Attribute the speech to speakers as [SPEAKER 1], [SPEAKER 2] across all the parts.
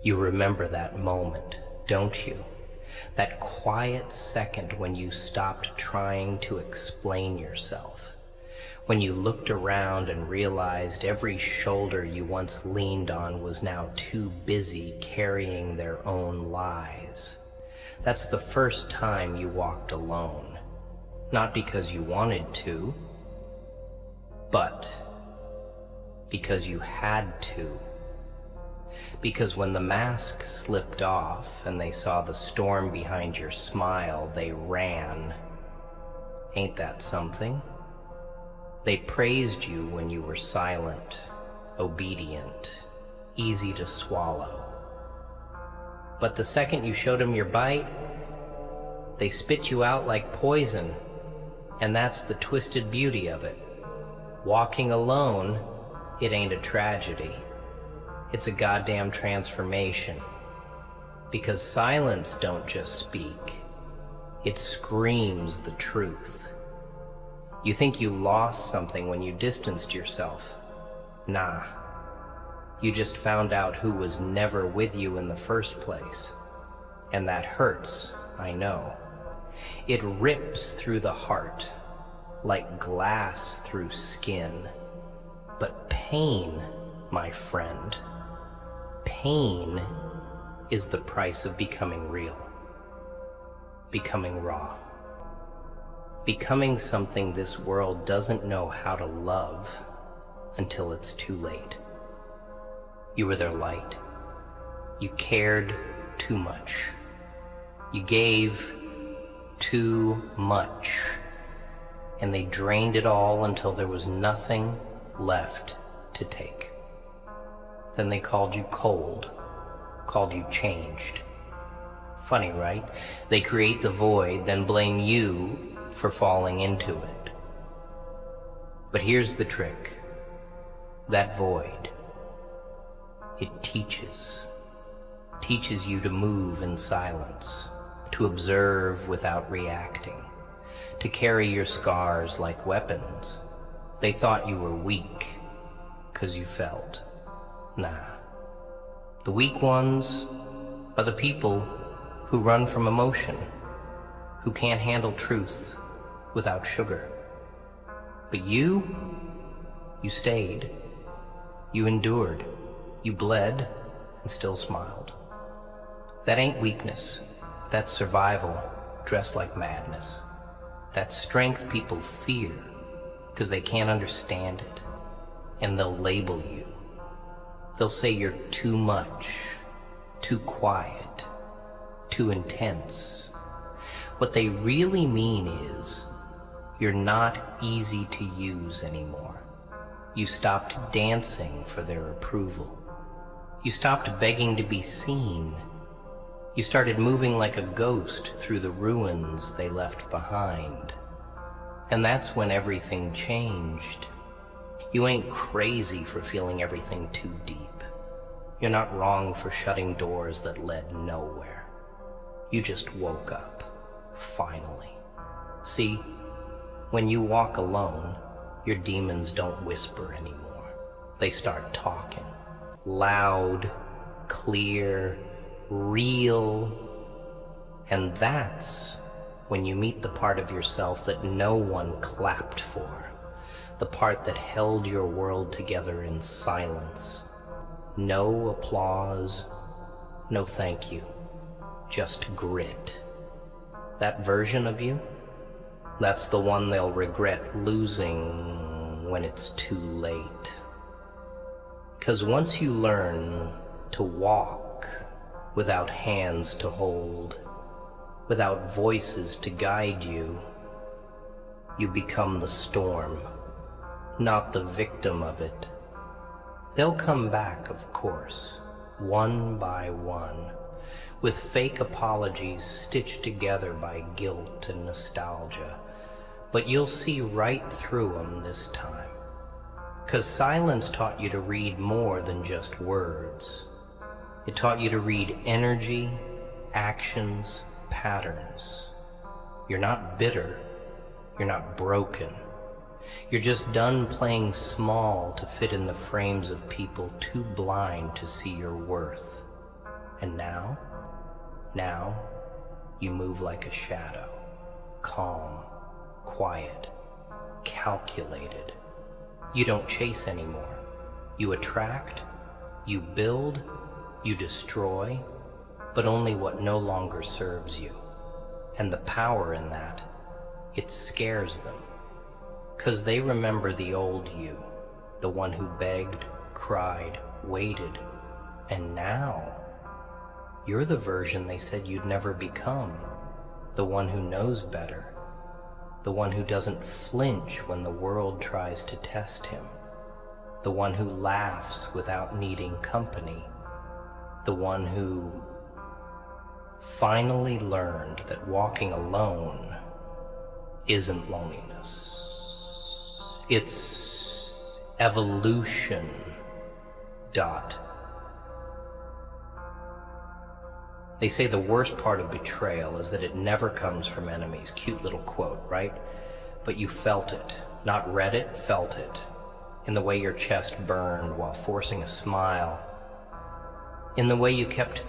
[SPEAKER 1] You remember that moment, don't you? That quiet second when you stopped trying to explain yourself. When you looked around and realized every shoulder you once leaned on was now too busy carrying their own lies. That's the first time you walked alone. Not because you wanted to, but because you had to. Because when the mask slipped off and they saw the storm behind your smile, they ran. Ain't that something? They praised you when you were silent, obedient, easy to swallow. But the second you showed them your bite, they spit you out like poison. And that's the twisted beauty of it. Walking alone, it ain't a tragedy. It's a goddamn transformation. Because silence don't just speak. It screams the truth. You think you lost something when you distanced yourself. Nah. You just found out who was never with you in the first place. And that hurts, I know. It rips through the heart, like glass through skin. But pain, my friend, pain is the price of becoming real, becoming raw, becoming something this world doesn't know how to love until it's too late. You were their light. You cared too much. You gave too much. And they drained it all until there was nothing left to take. Then they called you cold, called you changed. Funny, right? They create the void, then blame you for falling into it. But here's the trick. That void, it teaches you to move in silence, to observe without reacting, to carry your scars like weapons. They thought you were weak, 'cause you felt. Nah. The weak ones are the people who run from emotion, who can't handle truth without sugar. But you stayed. You endured. You bled and still smiled. That ain't weakness. That's survival dressed like madness. That's strength people fear because they can't understand it. And they'll label you. They'll say you're too much, too quiet, too intense. What they really mean is you're not easy to use anymore. You stopped dancing for their approval. You stopped begging to be seen. You started moving like a ghost through the ruins they left behind. And that's when everything changed. You ain't crazy for feeling everything too deep. You're not wrong for shutting doors that led nowhere. You just woke up, finally. See, when you walk alone, your demons don't whisper anymore. They start talking. Loud, clear, real. And that's when you meet the part of yourself that no one clapped for. The part that held your world together in silence. No applause, no thank you, just grit. That version of you, that's the one they'll regret losing when it's too late. 'Cause once you learn to walk without hands to hold, without voices to guide you, you become the storm, not the victim of it. They'll come back, of course, one by one, with fake apologies stitched together by guilt and nostalgia. But you'll see right through them this time. 'Cause silence taught you to read more than just words. It taught you to read energy, actions, patterns. You're not bitter. You're not broken. You're just done playing small to fit in the frames of people too blind to see your worth. And now you move like a shadow, calm, quiet, calculated. You don't chase anymore. You attract, you build, you destroy, but only what no longer serves you. And the power in that, it scares them. 'Cause they remember the old you, the one who begged, cried, waited, and now you're the version they said you'd never become, the one who knows better, the one who doesn't flinch when the world tries to test him, the one who laughs without needing company, the one who finally learned that walking alone isn't loneliness. It's evolution. They say the worst part of betrayal is that it never comes from enemies. Cute little quote, right? But you felt it. Not read it, felt it. In the way your chest burned while forcing a smile. In the way you kept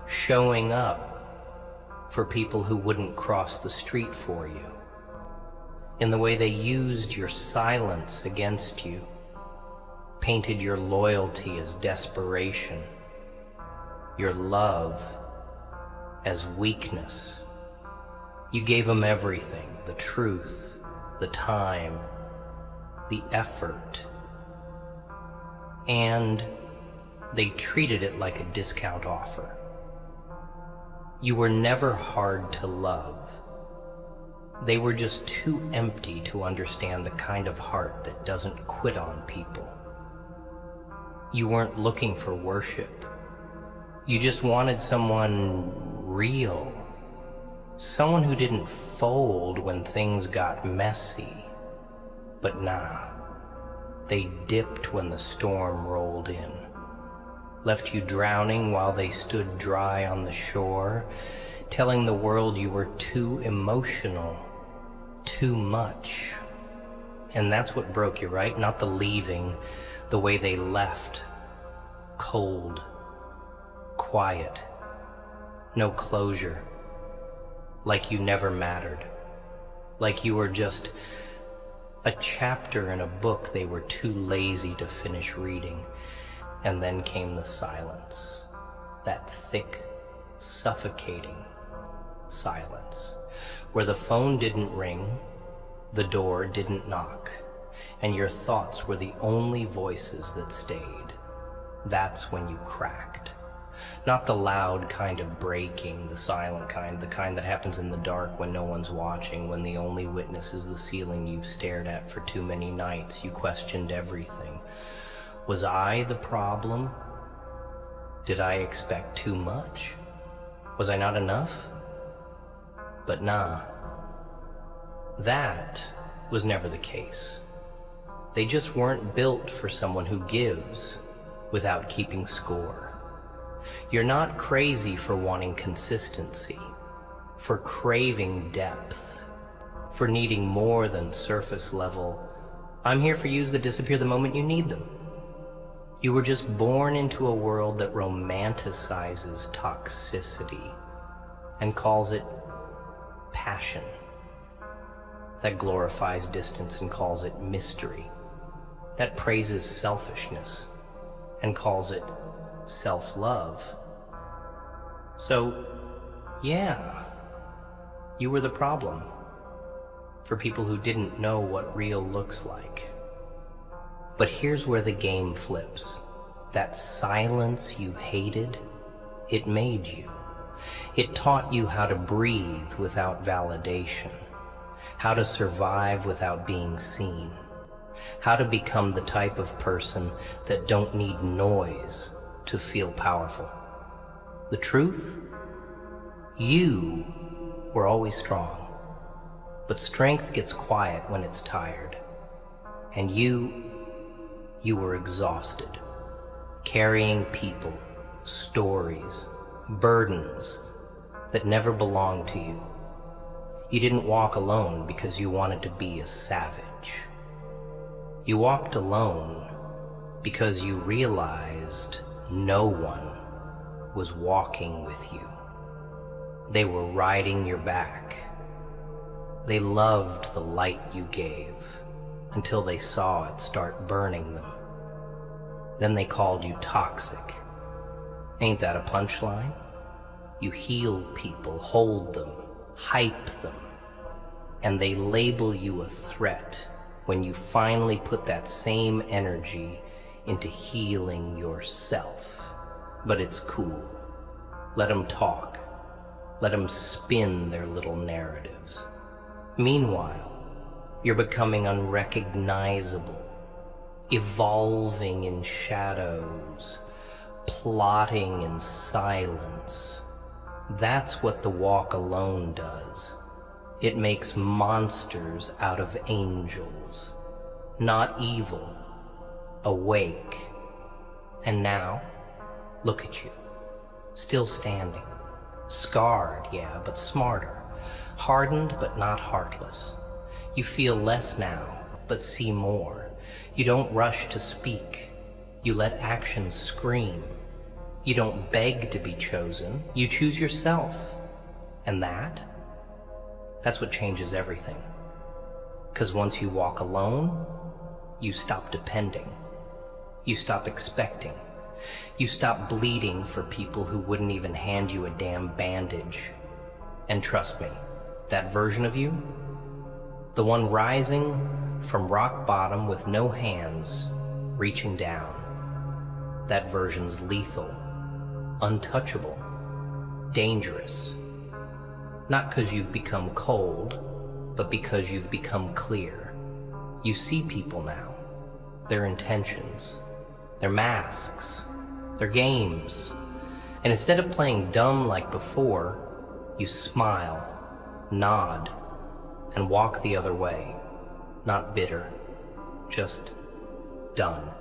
[SPEAKER 1] showing up for people who wouldn't cross the street for you. In the way they used your silence against you. Painted your loyalty as desperation. Your love as weakness. You gave them everything, the truth, the time, the effort, and they treated it like a discount offer. You were never hard to love. They were just too empty to understand the kind of heart that doesn't quit on people. You weren't looking for worship. You just wanted someone real. Someone who didn't fold when things got messy. But nah, they dipped when the storm rolled in. Left you drowning while they stood dry on the shore, telling the world you were too emotional, too much. And that's what broke you, right? Not the leaving, the way they left. Cold, quiet, no closure, like you never mattered, like you were just a chapter in a book they were too lazy to finish reading. And then came the silence, that thick, suffocating silence, where the phone didn't ring, the door didn't knock, and your thoughts were the only voices that stayed. That's when you cracked. Not the loud kind of breaking, the silent kind, the kind that happens in the dark when no one's watching, when the only witness is the ceiling you've stared at for too many nights. You questioned everything. Was I the problem? Did I expect too much? Was I not enough? But nah, that was never the case. They just weren't built for someone who gives without keeping score. You're not crazy for wanting consistency, for craving depth, for needing more than surface level. I'm here for yous that disappear the moment you need them. You were just born into a world that romanticizes toxicity and calls it passion, that glorifies distance and calls it mystery, that praises selfishness and calls it self-love. So, yeah, you were the problem for people who didn't know what real looks like. But here's where the game flips. That silence you hated, it made you. It taught you how to breathe without validation, how to survive without being seen, how to become the type of person that don't need noise to feel powerful. The truth? You were always strong, but strength gets quiet when it's tired. And you were exhausted, carrying people, stories, burdens that never belonged to you. You didn't walk alone because you wanted to be a savage. You walked alone because you realized no one was walking with you. They were riding your back. They loved the light you gave until they saw it start burning them. Then they called you toxic. Ain't that a punchline? You heal people, hold them, hype them, and they label you a threat when you finally put that same energy into healing yourself. But it's cool. Let them talk. Let them spin their little narratives. Meanwhile, you're becoming unrecognizable, evolving in shadows, plotting in silence. That's what the walk alone does. It makes monsters out of angels. Not evil, awake. And now, look at you, still standing. Scarred, yeah, but smarter. Hardened, but not heartless. You feel less now, but see more. You don't rush to speak. You let actions scream. You don't beg to be chosen. You choose yourself. And that's what changes everything. 'Cause once you walk alone, you stop depending. You stop expecting. You stop bleeding for people who wouldn't even hand you a damn bandage. And trust me, that version of you, the one rising from rock bottom with no hands, reaching down, that version's lethal, untouchable, dangerous. Not because you've become cold, but because you've become clear. You see people now, their intentions, their masks, their games. And instead of playing dumb like before, you smile, nod, and walk the other way. Not bitter, just done.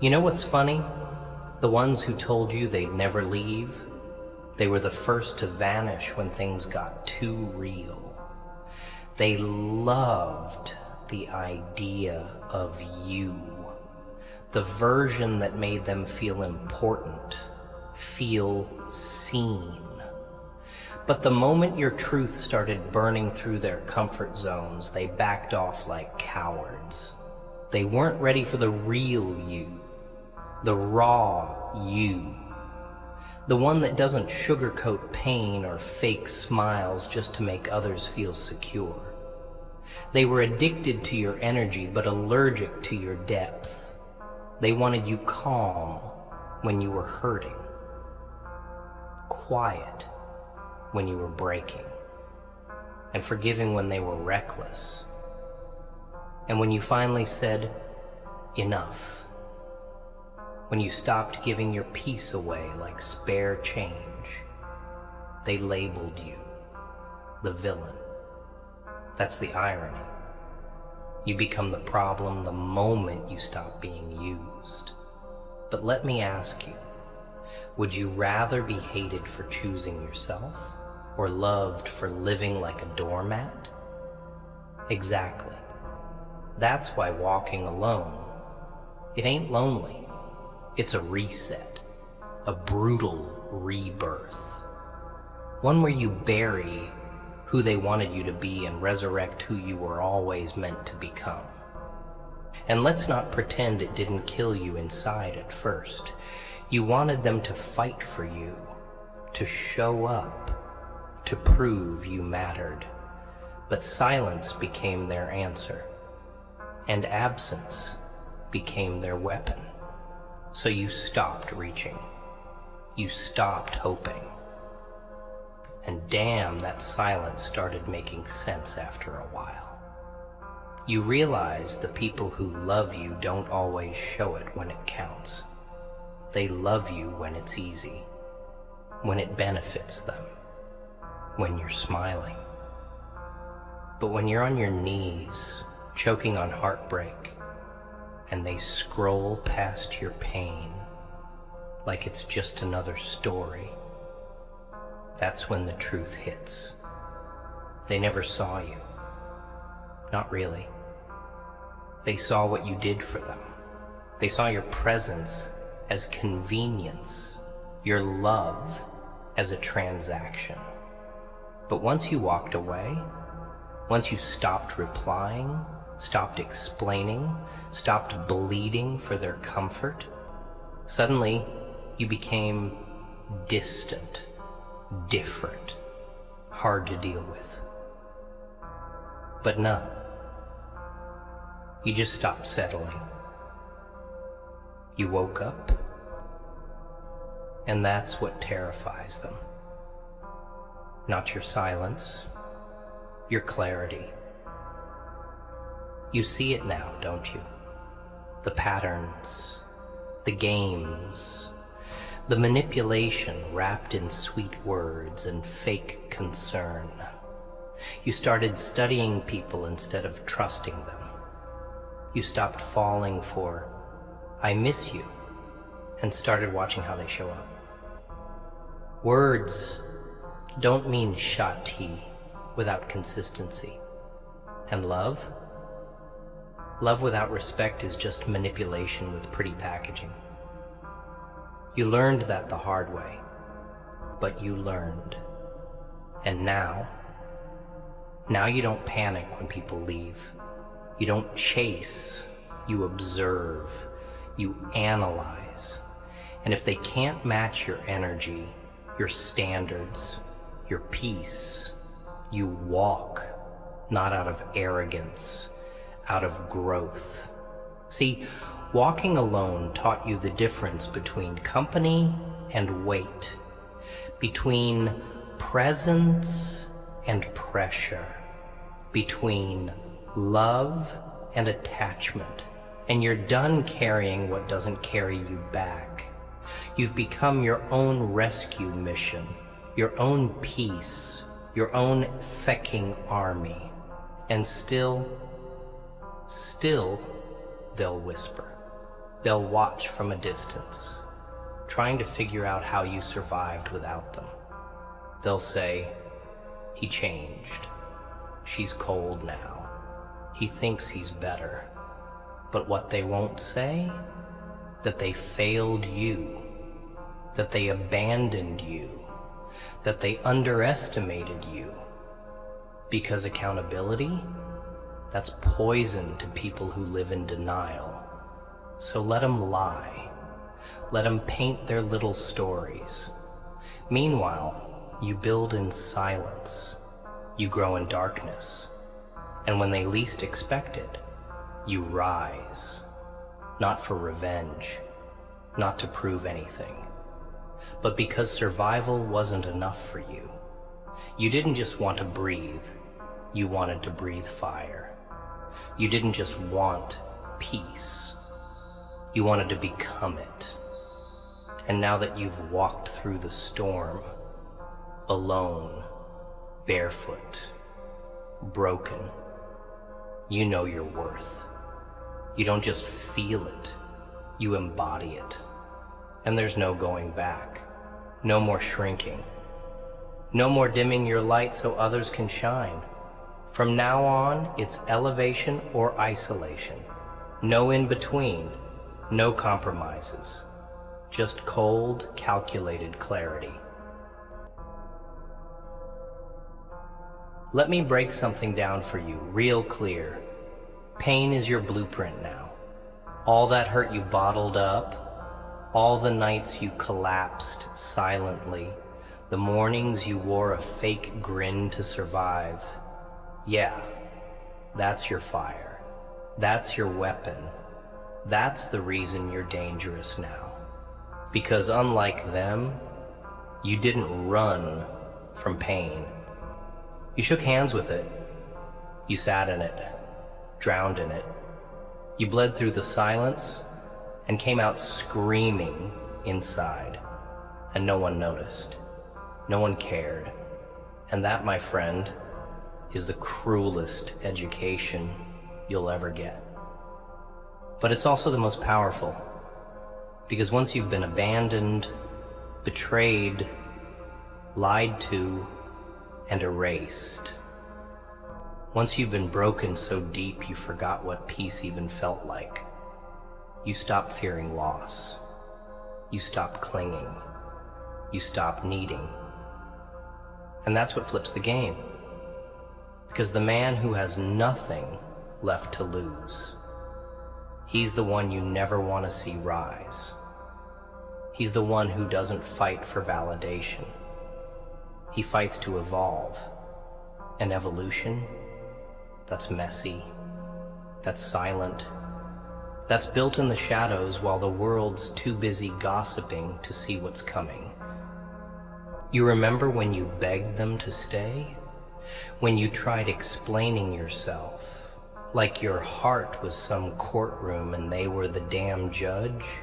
[SPEAKER 1] You know what's funny? The ones who told you they'd never leave, they were the first to vanish when things got too real. They loved the idea of you, the version that made them feel important, feel seen. But the moment your truth started burning through their comfort zones, they backed off like cowards. They weren't ready for the real you, the raw you, the one that doesn't sugarcoat pain or fake smiles just to make others feel secure. They were addicted to your energy, but allergic to your depth. They wanted you calm when you were hurting, quiet when you were breaking, and forgiving when they were reckless. And when you finally said, enough, when you stopped giving your peace away like spare change, they labeled you the villain. That's the irony. You become the problem the moment you stop being used. But let me ask you, would you rather be hated for choosing yourself or loved for living like a doormat? Exactly. That's why walking alone, it ain't lonely. It's a reset, a brutal rebirth. One where you bury who they wanted you to be and resurrect who you were always meant to become. And let's not pretend it didn't kill you inside at first. You wanted them to fight for you, to show up, to prove you mattered. But silence became their answer, and absence became their weapon. So you stopped reaching. You stopped hoping. And damn, that silence started making sense after a while. You realize the people who love you don't always show it when it counts. They love you when it's easy, when it benefits them, when you're smiling. But when you're on your knees, choking on heartbreak, and they scroll past your pain like it's just another story, that's when the truth hits. They never saw you. Not really. They saw what you did for them. They saw your presence as convenience, your love as a transaction. But once you walked away, once you stopped replying, stopped explaining, stopped bleeding for their comfort, suddenly you became distant, different, hard to deal with. But no, you just stopped settling. You woke up, and that's what terrifies them. Not your silence, your clarity. You see it now, don't you? The patterns, the games, the manipulation wrapped in sweet words and fake concern. You started studying people instead of trusting them. You stopped falling for, "I miss you," and started watching how they show up. Words don't mean shot tea without consistency. And love? Love without respect is just manipulation with pretty packaging. You learned that the hard way, but you learned. And now you don't panic when people leave. You don't chase, you observe, you analyze. And if they can't match your energy, your standards, your peace, you walk, not out of arrogance, out of growth. See, walking alone taught you the difference between company and weight, between presence and pressure, between love and attachment. And you're done carrying what doesn't carry you back. You've become your own rescue mission, your own peace, your own fecking army. And still, they'll whisper. They'll watch from a distance, trying to figure out how you survived without them. They'll say, "He changed. She's cold now. He thinks he's better." But what they won't say? That they failed you, that they abandoned you, that they underestimated you. Because accountability, that's poison to people who live in denial. So let them lie. Let them paint their little stories. Meanwhile, you build in silence. You grow in darkness. And when they least expect it, you rise. Not for revenge, not to prove anything, but because survival wasn't enough for you. You didn't just want to breathe, you wanted to breathe fire. You didn't just want peace, you wanted to become it. And now that you've walked through the storm, alone, barefoot, broken, you know your worth. You don't just feel it, you embody it. And there's no going back, no more shrinking, no more dimming your light so others can shine. From now on, it's elevation or isolation. No in between, no compromises. Just cold, calculated clarity. Let me break something down for you, real clear. Pain is your blueprint now. All that hurt you bottled up, all the nights you collapsed silently, the mornings you wore a fake grin to survive. Yeah, that's your fire. That's your weapon. That's the reason you're dangerous now. Because unlike them, you didn't run from pain. You shook hands with it. You sat in it, drowned in it. You bled through the silence and came out screaming inside. And no one noticed. No one cared. And that, my friend, is the cruelest education you'll ever get. But it's also the most powerful. Because once you've been abandoned, betrayed, lied to, and erased, once you've been broken so deep you forgot what peace even felt like, you stop fearing loss. You stop clinging. You stop needing. And that's what flips the game. Because the man who has nothing left to lose, he's the one you never want to see rise. He's the one who doesn't fight for validation. He fights to evolve. And evolution, that's messy, that's silent, that's built in the shadows while the world's too busy gossiping to see what's coming. You remember when you begged them to stay? When you tried explaining yourself, like your heart was some courtroom and they were the damn judge?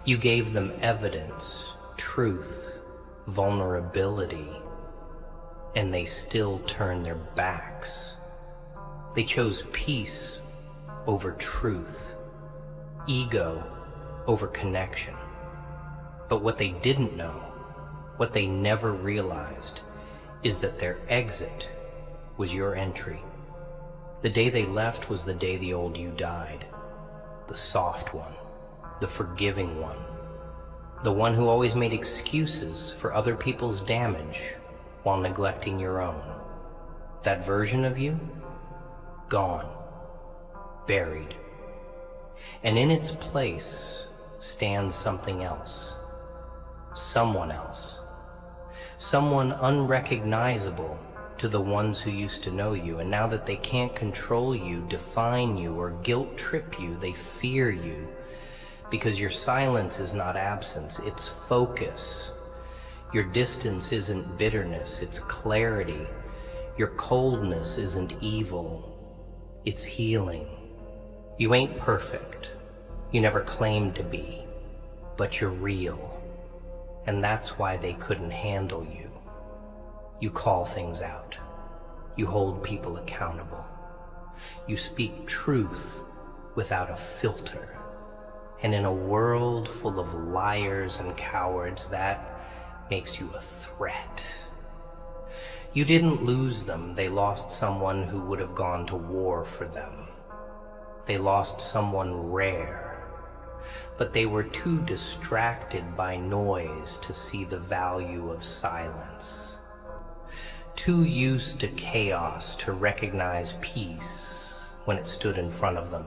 [SPEAKER 1] You gave them evidence, truth, vulnerability, and they still turned their backs. They chose peace over truth, ego over connection. But what they didn't know, what they never realized, is that their exit was your entry. The day they left was the day the old you died. The soft one, the forgiving one, the one who always made excuses for other people's damage while neglecting your own. That version of you, gone, buried. And in its place stands something else, someone else, someone unrecognizable to the ones who used to know you. And now that they can't control you, define you, or guilt trip you, they fear you, because your silence is not absence, it's focus. Your distance isn't bitterness, it's clarity. Your coldness isn't evil, it's healing. You ain't perfect, you never claimed to be, but you're real. And that's why they couldn't handle you. You call things out. You hold people accountable. You speak truth without a filter. And in a world full of liars and cowards, that makes you a threat. You didn't lose them. They lost someone who would have gone to war for them. They lost someone rare. But they were too distracted by noise to see the value of silence. Too used to chaos to recognize peace when it stood in front of them.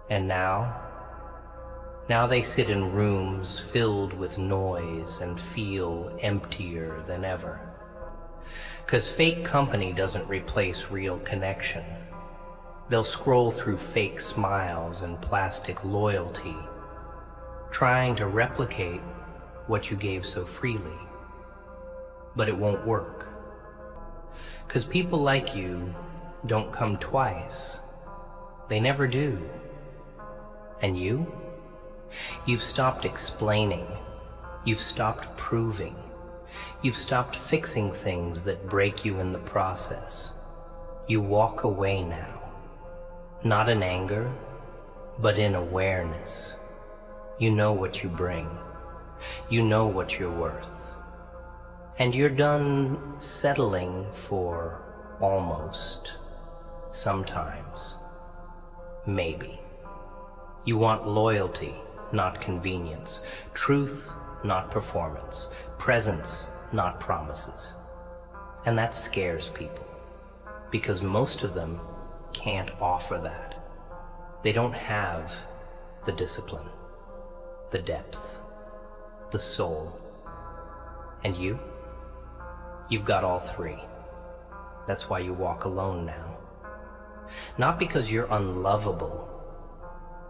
[SPEAKER 1] And now they sit in rooms filled with noise and feel emptier than ever. 'Cause fake company doesn't replace real connection. They'll scroll through fake smiles and plastic loyalty, trying to replicate what you gave so freely. But it won't work. 'Cause people like you don't come twice. They never do. And you? You've stopped explaining. You've stopped proving. You've stopped fixing things that break you in the process. You walk away now. Not in anger, but in awareness. You know what you bring. You know what you're worth. And you're done settling for almost, sometimes, maybe. You want loyalty, not convenience. Truth, not performance. Presence, not promises. And that scares people, because most of them can't offer that. They don't have the discipline, the depth, the soul. And you've got all three. That's why you walk alone now. Not because you're unlovable,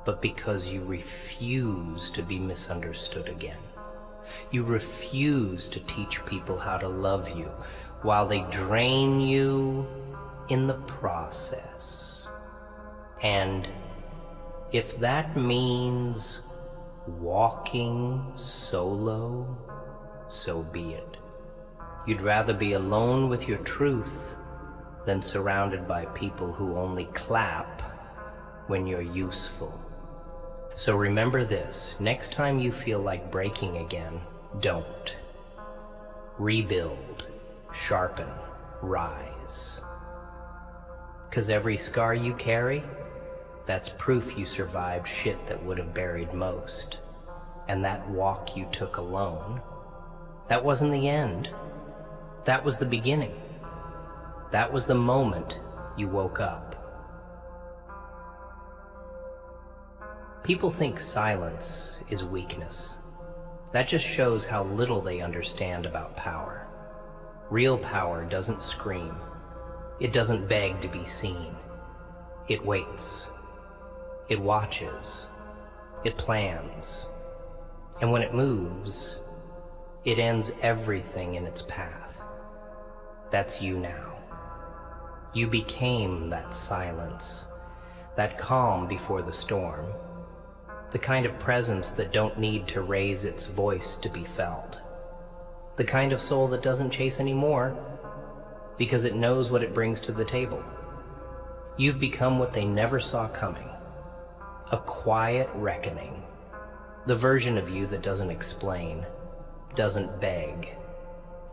[SPEAKER 1] but because you refuse to be misunderstood again. You refuse to teach people how to love you while they drain you in the process. And if that means walking solo, so be it. You'd rather be alone with your truth than surrounded by people who only clap when you're useful. So remember this, next time you feel like breaking again, don't. Rebuild, sharpen, rise. 'Cause every scar you carry, that's proof you survived shit that would have buried most. and that walk you took alone, that wasn't the end. That was the beginning. That was the moment you woke up. People think silence is weakness. That just shows how little they understand about power. Real power doesn't scream. It doesn't beg to be seen. It waits. It watches. It plans. And when it moves, it ends everything in its path. That's you now. You became that silence, that calm before the storm, the kind of presence that don't need to raise its voice to be felt, the kind of soul that doesn't chase anymore because it knows what it brings to the table. You've become what they never saw coming, a quiet reckoning, the version of you that doesn't explain, doesn't beg,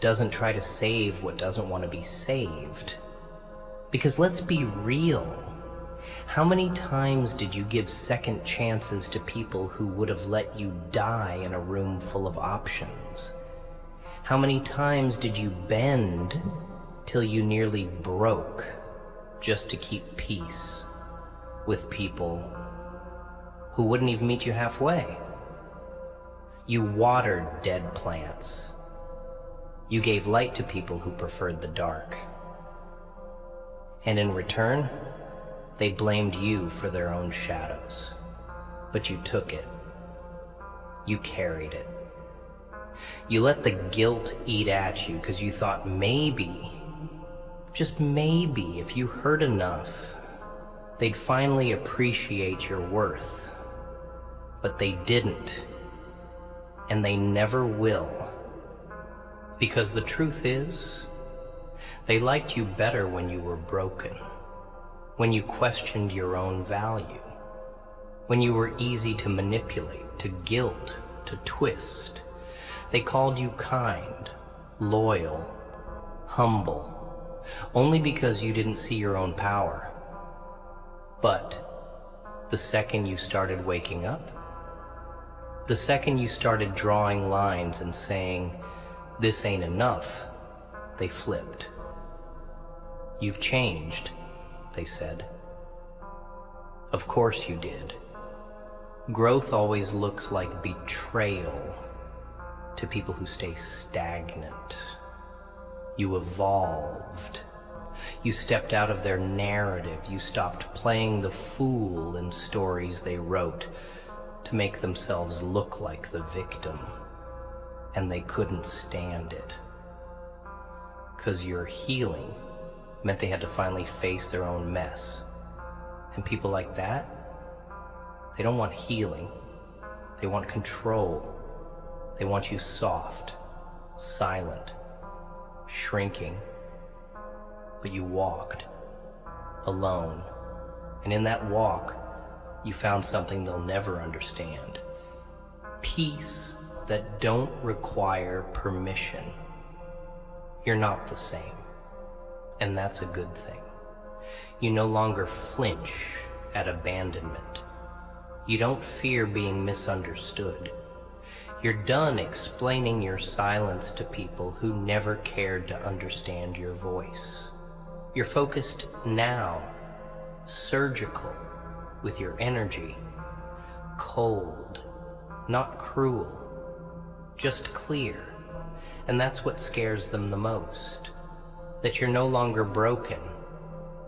[SPEAKER 1] doesn't try to save what doesn't want to be saved. Because let's be real. How many times did you give second chances to people who would have let you die in a room full of options? How many times did you bend till you nearly broke just to keep peace with people who wouldn't even meet you halfway? You watered dead plants. You gave light to people who preferred the dark. And in return, they blamed you for their own shadows. But you took it. You carried it. You let the guilt eat at you because you thought maybe, just maybe, if you hurt enough, they'd finally appreciate your worth. But they didn't. And they never will. Because the truth is, they liked you better when you were broken, when you questioned your own value, when you were easy to manipulate, to guilt, to twist. They called you kind, loyal, humble, only because you didn't see your own power. But the second you started waking up, the second you started drawing lines and saying, "This ain't enough," they flipped. "You've changed," they said. Of course you did. Growth always looks like betrayal to people who stay stagnant. You evolved. You stepped out of their narrative. You stopped playing the fool in stories they wrote to make themselves look like the victim. And they couldn't stand it. 'Cause your healing meant they had to finally face their own mess. And people like that, they don't want healing. They want control. They want you soft, silent, shrinking. But you walked, alone. And in that walk, you found something they'll never understand. Peace that don't require permission. You're not the same. And that's a good thing. You no longer flinch at abandonment. You don't fear being misunderstood. You're done explaining your silence to people who never cared to understand your voice. You're focused now, surgical with your energy, cold, not cruel, just clear. And that's what scares them the most. That you're no longer broken,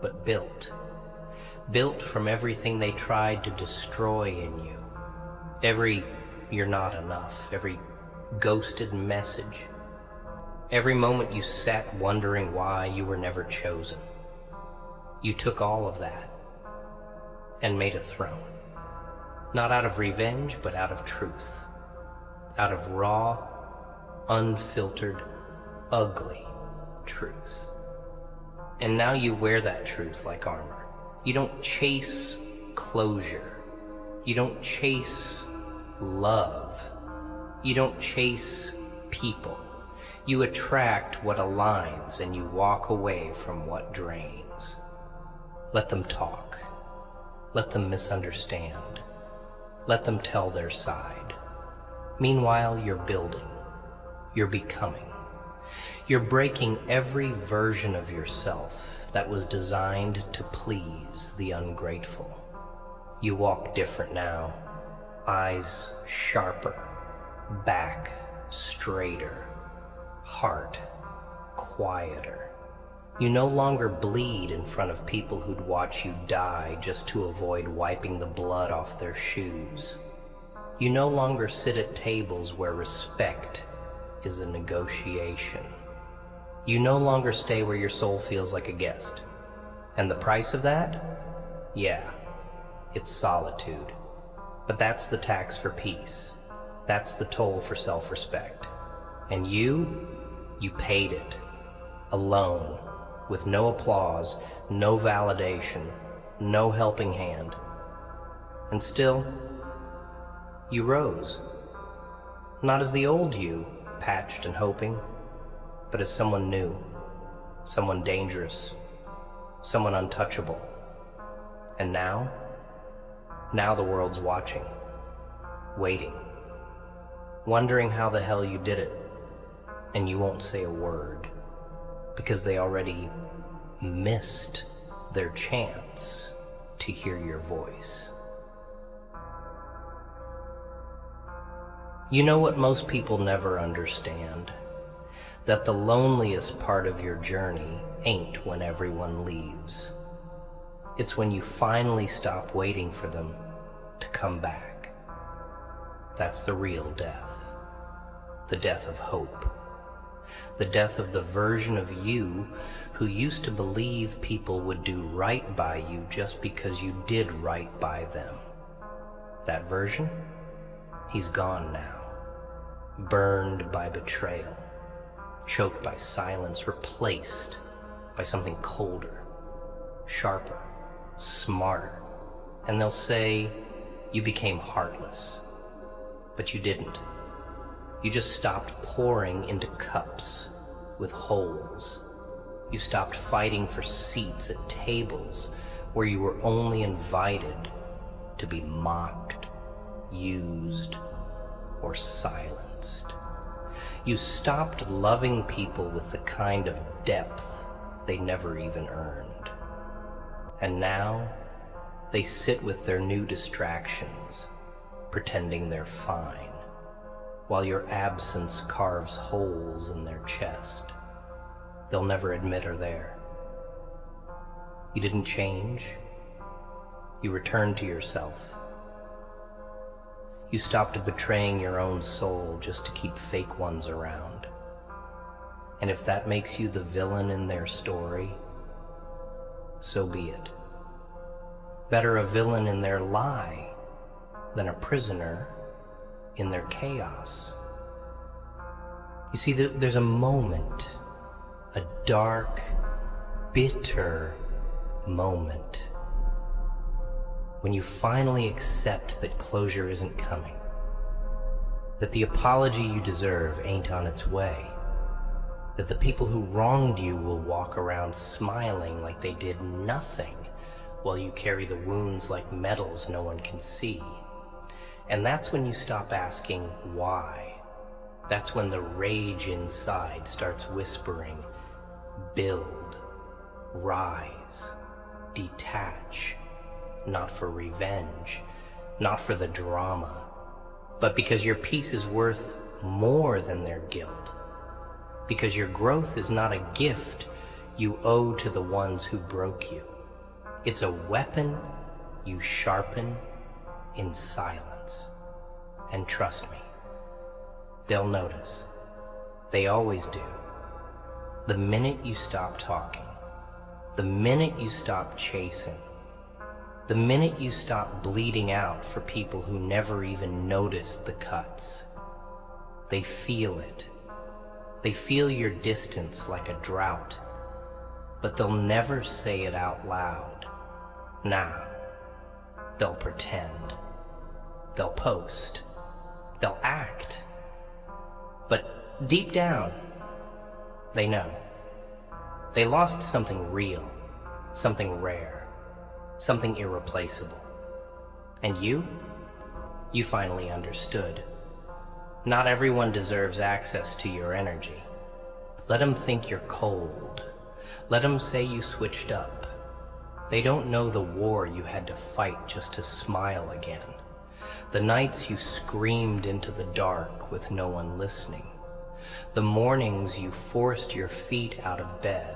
[SPEAKER 1] but built. Built from everything they tried to destroy in you. Every "you're not enough," every ghosted message. Every moment you sat wondering why you were never chosen. You took all of that and made a throne. Not out of revenge, but out of truth. Out of raw, unfiltered, ugly truth. And now you wear that truth like armor. You don't chase closure. You don't chase love. You don't chase people. You attract what aligns and you walk away from what drains. Let them talk. Let them misunderstand. Let them tell their side. Meanwhile, you're building. You're becoming. You're breaking every version of yourself that was designed to please the ungrateful. You walk different now. Eyes sharper, back straighter, heart quieter. You no longer bleed in front of people who'd watch you die just to avoid wiping the blood off their shoes. You no longer sit at tables where respect is a negotiation. You no longer stay where your soul feels like a guest. And the price of that? Yeah, it's solitude. But that's the tax for peace. That's the toll for self-respect. And you paid it. Alone, with no applause, no validation, no helping hand. And still, you rose. Not as the old you, patched and hoping, but as someone new, someone dangerous, someone untouchable. And now the world's watching, waiting, wondering how the hell you did it, and you won't say a word, because they already missed their chance to hear your voice. You know what most people never understand? That the loneliest part of your journey ain't when everyone leaves. It's when you finally stop waiting for them to come back. That's the real death. The death of hope. The death of the version of you who used to believe people would do right by you just because you did right by them. That version? He's gone now. Burned by betrayal. Choked by silence, replaced by something colder, sharper, smarter. And they'll say, you became heartless. But you didn't. You just stopped pouring into cups with holes. You stopped fighting for seats at tables where you were only invited to be mocked, used, or silenced. You stopped loving people with the kind of depth they never even earned. And now, they sit with their new distractions, pretending they're fine, while your absence carves holes in their chest they'll never admit are there. You didn't change. You returned to yourself. You stopped betraying your own soul just to keep fake ones around. And if that makes you the villain in their story, so be it. Better a villain in their lie than a prisoner in their chaos. You see, there's a moment, a dark, bitter moment, when you finally accept that closure isn't coming, that the apology you deserve ain't on its way, that the people who wronged you will walk around smiling like they did nothing while you carry the wounds like medals no one can see. And that's when you stop asking why. That's when the rage inside starts whispering, build, rise, detach, not for revenge, not for the drama, but because your peace is worth more than their guilt. Because your growth is not a gift you owe to the ones who broke you. It's a weapon you sharpen in silence. And trust me, they'll notice. They always do. The minute you stop talking, the minute you stop chasing, the minute you stop bleeding out for people who never even noticed the cuts, they feel it. They feel your distance like a drought, but they'll never say it out loud. Nah, they'll pretend. They'll post. They'll act. But deep down, they know. They lost something real, something rare, something irreplaceable. And you finally understood. Not everyone deserves access to your energy. Let them think you're cold. Let them say you switched up. They don't know the war you had to fight just to smile again. The nights you screamed into the dark with no one listening. The mornings you forced your feet out of bed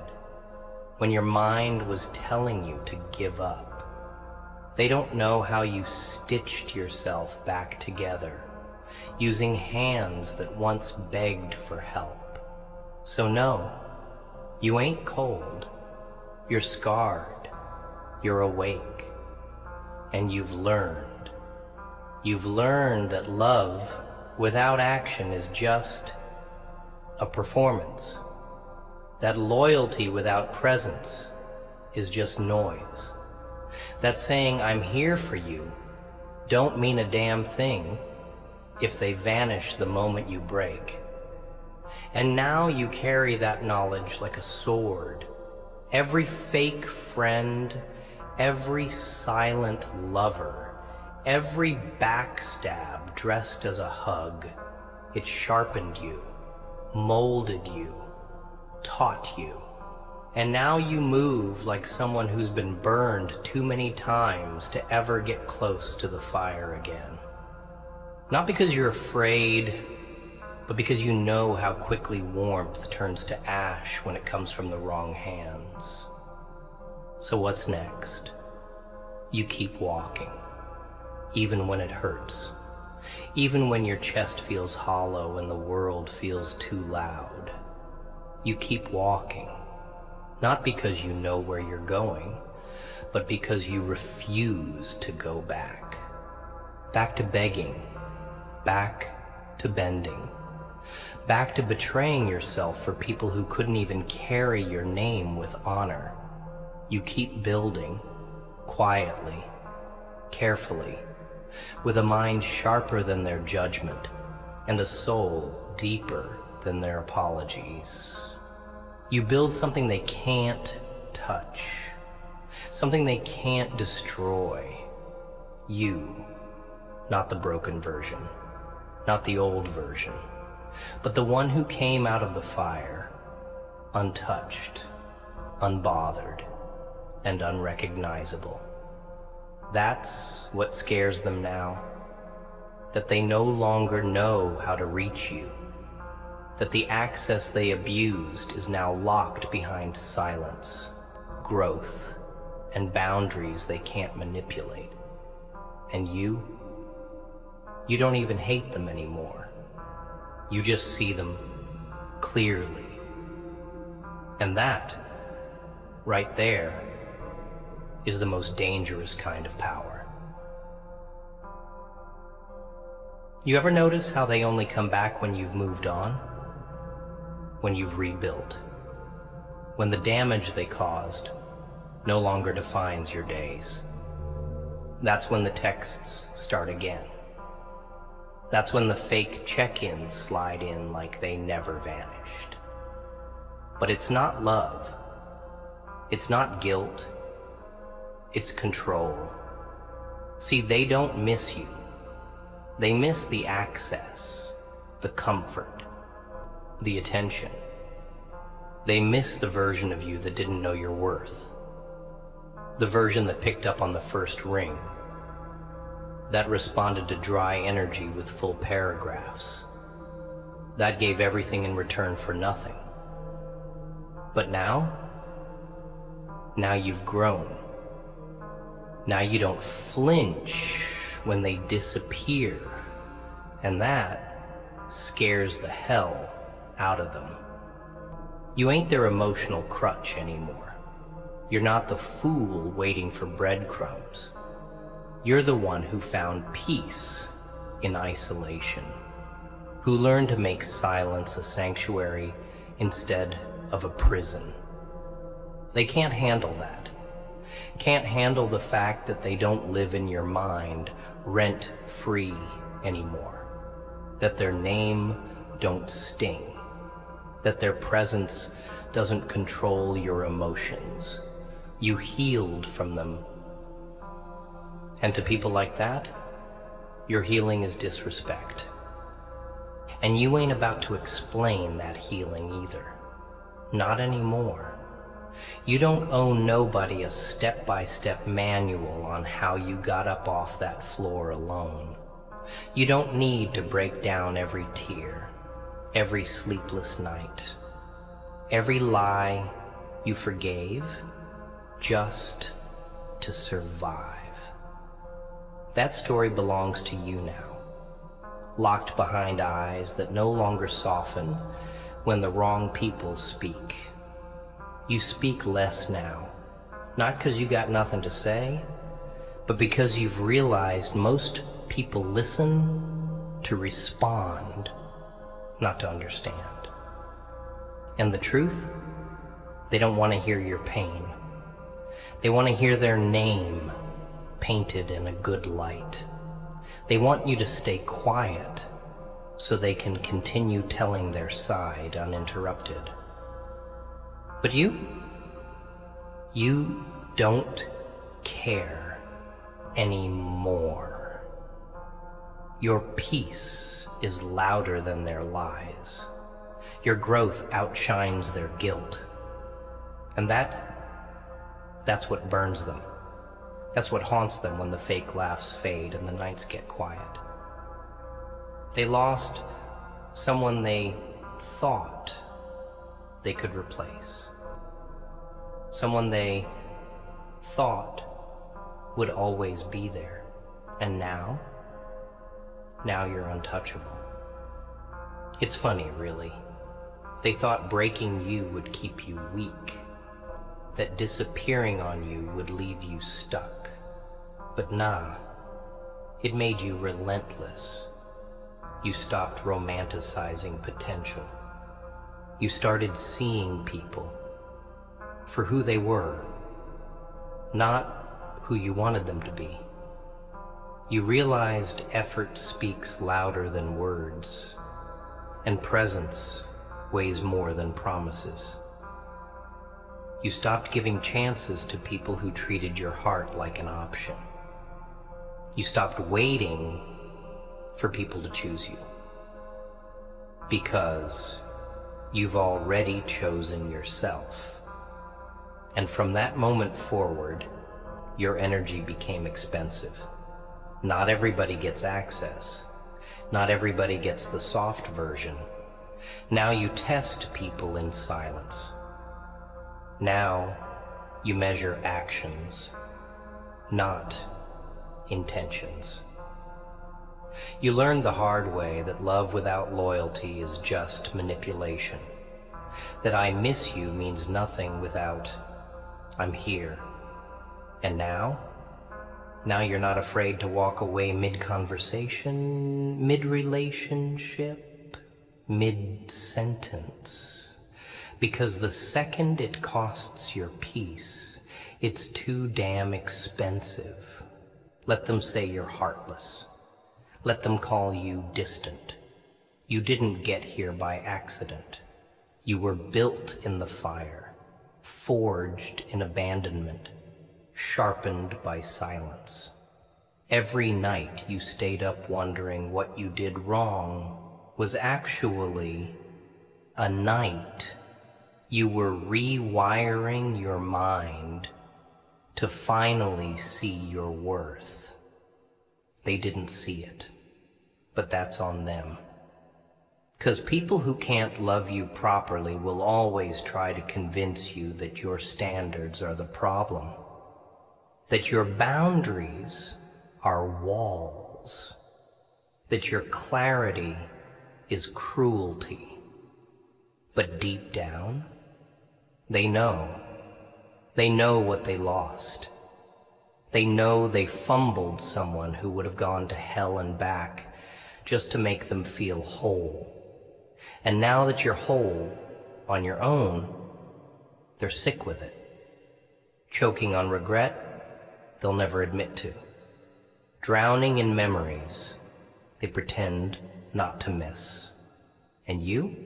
[SPEAKER 1] when your mind was telling you to give up. They don't know how you stitched yourself back together, using hands that once begged for help. So no, you ain't cold. You're scarred. You're awake. And you've learned. You've learned that love without action is just a performance. That loyalty without presence is just noise. That saying, I'm here for you, don't mean a damn thing if they vanish the moment you break. And now you carry that knowledge like a sword. Every fake friend, every silent lover, every backstab dressed as a hug, it sharpened you, molded you, taught you. And now you move like someone who's been burned too many times to ever get close to the fire again. Not because you're afraid, but because you know how quickly warmth turns to ash when it comes from the wrong hands. So what's next? You keep walking, even when it hurts, even when your chest feels hollow and the world feels too loud. You keep walking, not because you know where you're going, but because you refuse to go back. Back to begging, back to bending, back to betraying yourself for people who couldn't even carry your name with honor. You keep building, quietly, carefully, with a mind sharper than their judgment and a soul deeper than their apologies. You build something they can't touch, something they can't destroy. You, not the broken version, not the old version, but the one who came out of the fire, untouched, unbothered, and unrecognizable. That's what scares them now, that they no longer know how to reach you, that the access they abused is now locked behind silence, growth, and boundaries they can't manipulate. And you don't even hate them anymore. You just see them clearly. And that, right there, is the most dangerous kind of power. You ever notice how they only come back when you've moved on? When you've rebuilt. When the damage they caused no longer defines your days. That's when the texts start again. That's when the fake check-ins slide in like they never vanished. But it's not love. It's not guilt. It's control. See, they don't miss you. They miss the access, the comfort, the attention. They miss the version of you that didn't know your worth. The version that picked up on the first ring, that responded to dry energy with full paragraphs, that gave everything in return for nothing. But now you've grown. Now you don't flinch when they disappear, and that scares the hell out of them. You ain't their emotional crutch anymore. You're not the fool waiting for breadcrumbs. You're the one who found peace in isolation, who learned to make silence a sanctuary instead of a prison. They can't handle that. Can't handle the fact that they don't live in your mind rent-free anymore. That their name don't sting. That their presence doesn't control your emotions. You healed from them. And to people like that, your healing is disrespect. And you ain't about to explain that healing either. Not anymore. You don't owe nobody a step-by-step manual on how you got up off that floor alone. You don't need to break down every tear, every sleepless night, every lie you forgave just to survive. That story belongs to you now, locked behind eyes that no longer soften when the wrong people speak. You speak less now, not because you got nothing to say, but because you've realized most people listen to respond, not to understand. And the truth? They don't want to hear your pain. They want to hear their name painted in a good light. They want you to stay quiet so they can continue telling their side uninterrupted. But you don't care anymore. Your peace is louder than their lies. Your growth outshines their guilt. And that's what burns them. That's what haunts them when the fake laughs fade and the nights get quiet. They lost someone they thought they could replace. Someone they thought would always be there. And now you're untouchable. It's funny, really. They thought breaking you would keep you weak, that disappearing on you would leave you stuck. But nah, it made you relentless. You stopped romanticizing potential. You started seeing people for who they were, not who you wanted them to be. You realized effort speaks louder than words, and presence weighs more than promises. You stopped giving chances to people who treated your heart like an option. You stopped waiting for people to choose you, because you've already chosen yourself. And from that moment forward, your energy became expensive. Not everybody gets access. Not everybody gets the soft version. Now you test people in silence. Now you measure actions, not intentions. You learned the hard way that love without loyalty is just manipulation. That I miss you means nothing without I'm here. And now you're not afraid to walk away mid-conversation, mid-relationship, mid-sentence. Because the second it costs your peace, it's too damn expensive. Let them say you're heartless. Let them call you distant. You didn't get here by accident. You were built in the fire, forged in abandonment, sharpened by silence. Every night you stayed up wondering what you did wrong was actually a night you were rewiring your mind to finally see your worth. They didn't see it, but that's on them. 'Cause people who can't love you properly will always try to convince you that your standards are the problem, that your boundaries are walls, that your clarity is cruelty. But deep down, they know what they lost. They know they fumbled someone who would have gone to hell and back just to make them feel whole. And now that you're whole on your own, they're sick with it. Choking on regret they'll never admit to. Drowning in memories they pretend not to miss. And you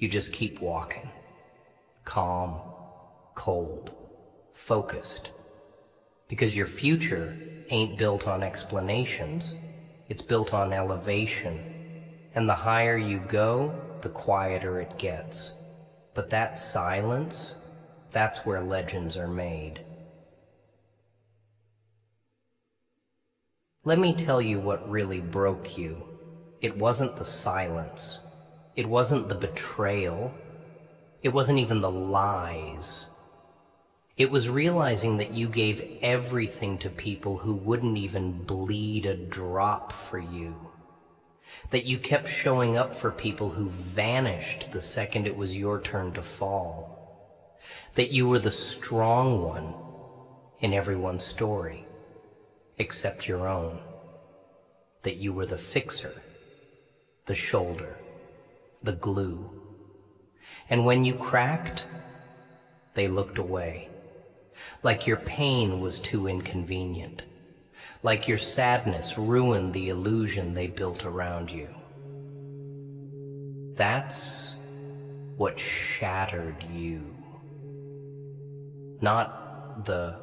[SPEAKER 1] just keep walking. Calm, cold, focused. Because your future ain't built on explanations. It's built on elevation And the higher you go, the quieter it gets. But that silence, that's where legends are made. Let me tell you what really broke you. It wasn't the silence. It wasn't the betrayal. It wasn't even the lies. It was realizing that you gave everything to people who wouldn't even bleed a drop for you. That you kept showing up for people who vanished the second it was your turn to fall. That you were the strong one in everyone's story, except your own. That you were the fixer, the shoulder, the glue. And when you cracked, they looked away. Like your pain was too inconvenient. Like your sadness ruined the illusion they built around you. That's what shattered you. Not the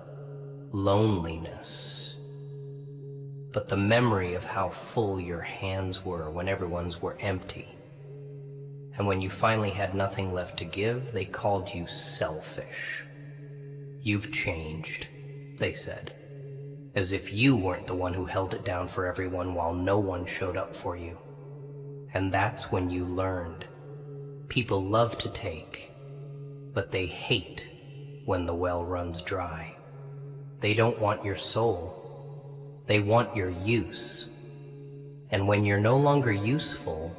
[SPEAKER 1] loneliness, but the memory of how full your hands were when everyone's were empty. And when you finally had nothing left to give, they called you selfish. You've changed, they said, as if you weren't the one who held it down for everyone while no one showed up for you. And that's when you learned. People love to take, but they hate when the well runs dry. They don't want your soul. They want your use. And when you're no longer useful,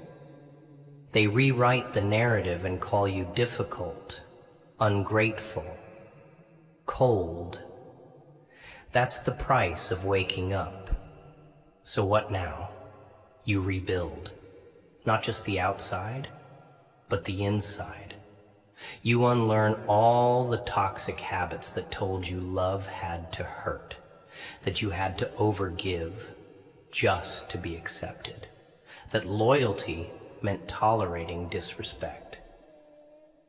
[SPEAKER 1] they rewrite the narrative and call you difficult, ungrateful, cold. That's the price of waking up. So what now? You rebuild. Not just the outside, but the inside. You unlearn all the toxic habits that told you love had to hurt, that you had to overgive just to be accepted, that loyalty meant tolerating disrespect.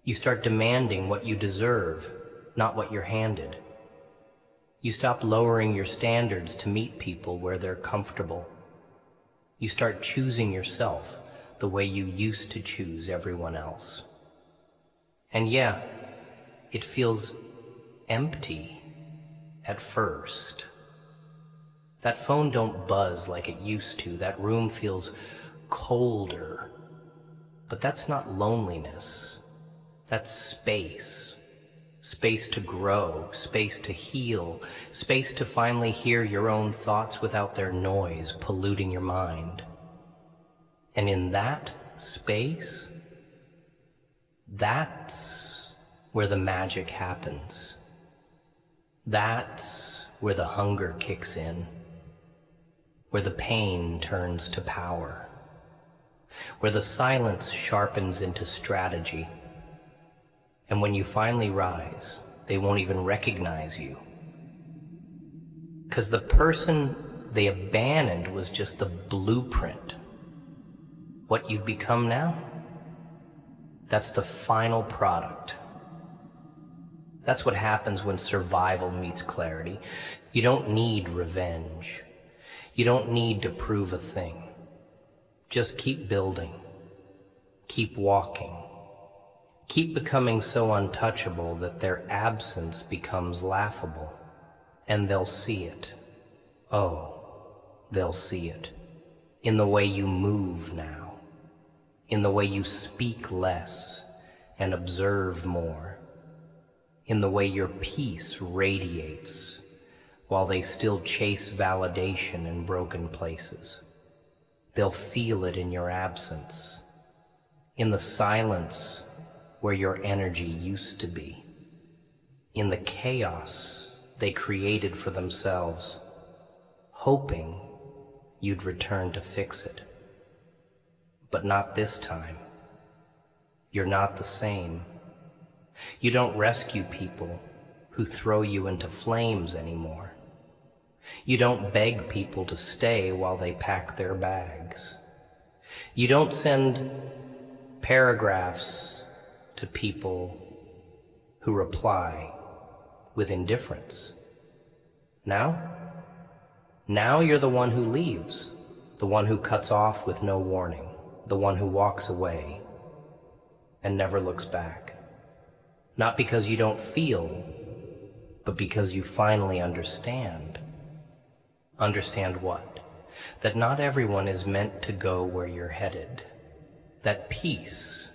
[SPEAKER 1] You start demanding what you deserve, not what you're handed. You stop lowering your standards to meet people where they're comfortable. You start choosing yourself the way you used to choose everyone else. And yeah, it feels empty at first. That phone don't buzz like it used to. That room feels colder. But that's not loneliness. That's space. Space to grow, space to heal, space to finally hear your own thoughts without their noise polluting your mind. And in that space, that's where the magic happens. That's where the hunger kicks in, where the pain turns to power, where the silence sharpens into strategy. And when you finally rise, they won't even recognize you. 'Cause the person they abandoned was just the blueprint. What you've become now, that's the final product. That's what happens when survival meets clarity. You don't need revenge. You don't need to prove a thing. Just keep building. Keep walking. Keep becoming so untouchable that their absence becomes laughable. And they'll see it. Oh, they'll see it. In the way you move now. In the way you speak less and observe more. In the way your peace radiates while they still chase validation in broken places. They'll feel it in your absence. In the silence where your energy used to be, in the chaos they created for themselves, hoping you'd return to fix it. But not this time. You're not the same. You don't rescue people who throw you into flames anymore. You don't beg people to stay while they pack their bags. You don't send paragraphs to people who reply with indifference. Now you're the one who leaves, the one who cuts off with no warning. the one who walks away and never looks back. Not because you don't feel, but because you finally understand. Understand what? That not everyone is meant to go where you're headed. That peace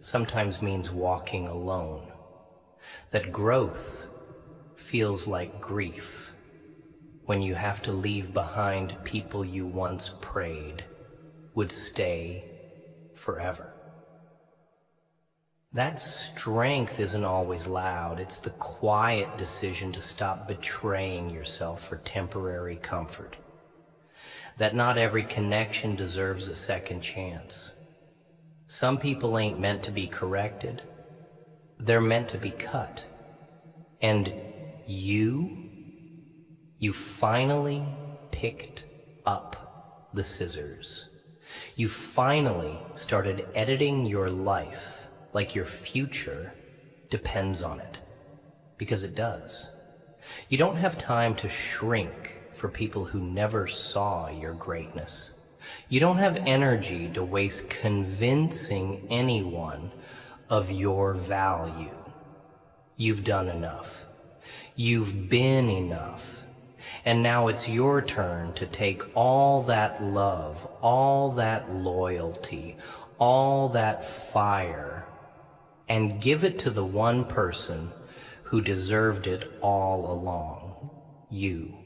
[SPEAKER 1] sometimes means walking alone. That growth feels like grief when you have to leave behind people you once prayed would stay forever. That strength isn't always loud. It's the quiet decision to stop betraying yourself for temporary comfort. That not every connection deserves a second chance. Some people ain't meant to be corrected. They're meant to be cut. And you finally picked up the scissors. You finally started editing your life like your future depends on it. Because it does. You don't have time to shrink for people who never saw your greatness. You don't have energy to waste convincing anyone of your value. You've done enough. You've been enough. And now it's your turn to take all that love, all that loyalty, all that fire, and give it to the one person who deserved it all along, you.